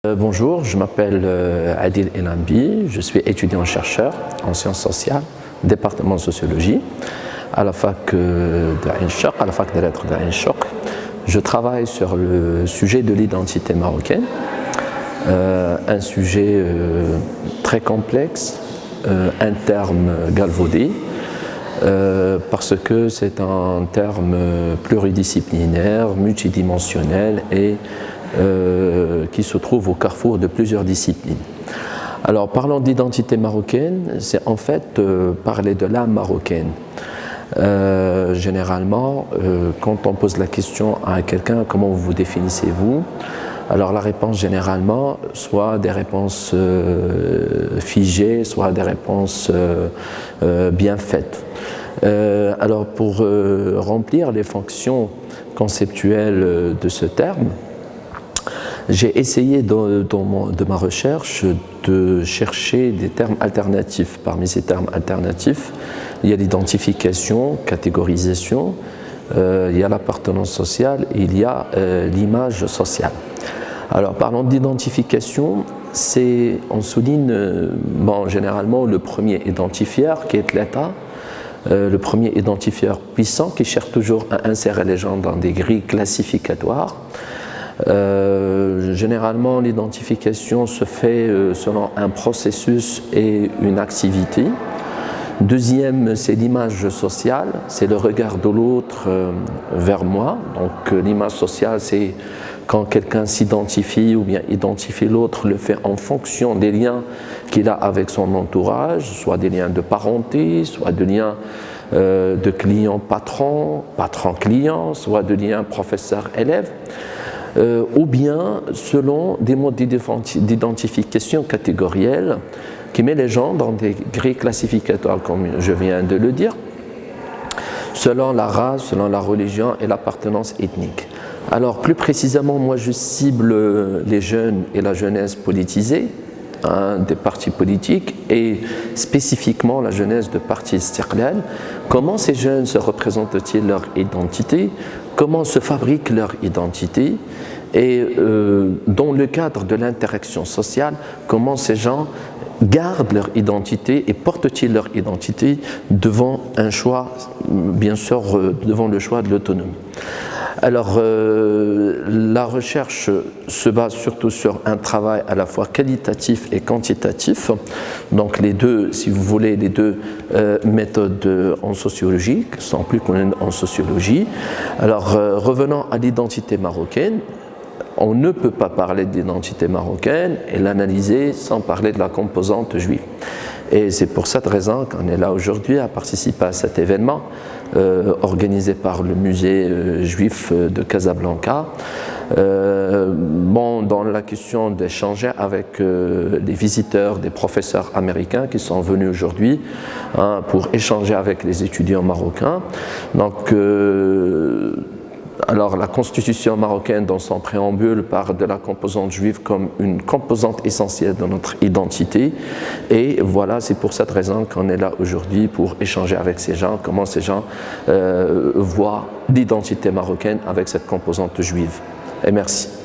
Bonjour, je m'appelle Adil Enambi, je suis étudiant-chercheur en sciences sociales, département de sociologie, à la fac d'Ain Choc, à la fac des lettres d'Ain Choc. Je travaille sur le sujet de l'identité marocaine, un sujet très complexe, un terme galvaudé, parce que c'est un terme pluridisciplinaire, multidimensionnel et qui se trouve au carrefour de plusieurs disciplines. Alors, parlant d'identité marocaine, c'est en fait parler de l'âme marocaine. Généralement, quand on pose la question à quelqu'un, comment vous définissez-vous? Alors la réponse généralement, soit des réponses figées, soit des réponses bien faites. Alors pour remplir les fonctions conceptuelles de ce terme, j'ai essayé de ma recherche de chercher des termes alternatifs. Parmi ces termes alternatifs, il y a l'identification, catégorisation, il y a l'appartenance sociale et il y a l'image sociale. Alors parlons d'identification, on souligne généralement le premier identifieur qui est l'État, le premier identifieur puissant qui cherche toujours à insérer les gens dans des grilles classificatoires. Généralement, l'identification se fait selon un processus et une activité. Deuxième, c'est l'image sociale, c'est le regard de l'autre vers moi. Donc l'image sociale, c'est quand quelqu'un s'identifie ou bien identifie l'autre, le fait en fonction des liens qu'il a avec son entourage, soit des liens de parenté, soit des liens de client-patron, patron-client, soit de liens professeur-élève. Ou bien selon des modes d'identification catégorielle qui met les gens dans des grilles classificatoires, comme je viens de le dire, selon la race, selon la religion et l'appartenance ethnique. Alors plus précisément, moi je cible les jeunes et la jeunesse politisée, des partis politiques et spécifiquement la jeunesse de parti Istiqlal. Comment ces jeunes se représentent-ils leur identité? Comment se fabrique leur identité? Et dans le cadre de l'interaction sociale, comment ces gens gardent leur identité et portent-ils leur identité devant un choix, bien sûr, devant le choix de l'autonomie. Alors, la recherche se base surtout sur un travail à la fois qualitatif et quantitatif. Donc, les deux, si vous voulez, les deux méthodes en sociologie, qui sont plus connues en sociologie. Alors, revenons à l'identité marocaine. On ne peut pas parler de l'identité marocaine et l'analyser sans parler de la composante juive. Et c'est pour cette raison qu'on est là aujourd'hui à participer à cet événement organisé par le musée juif de Casablanca. Dans la question d'échanger avec des visiteurs, des professeurs américains qui sont venus aujourd'hui pour échanger avec les étudiants marocains. Donc, alors la constitution marocaine dans son préambule parle de la composante juive comme une composante essentielle de notre identité et voilà, c'est pour cette raison qu'on est là aujourd'hui pour échanger avec ces gens, comment ces gens voient l'identité marocaine avec cette composante juive. Et merci.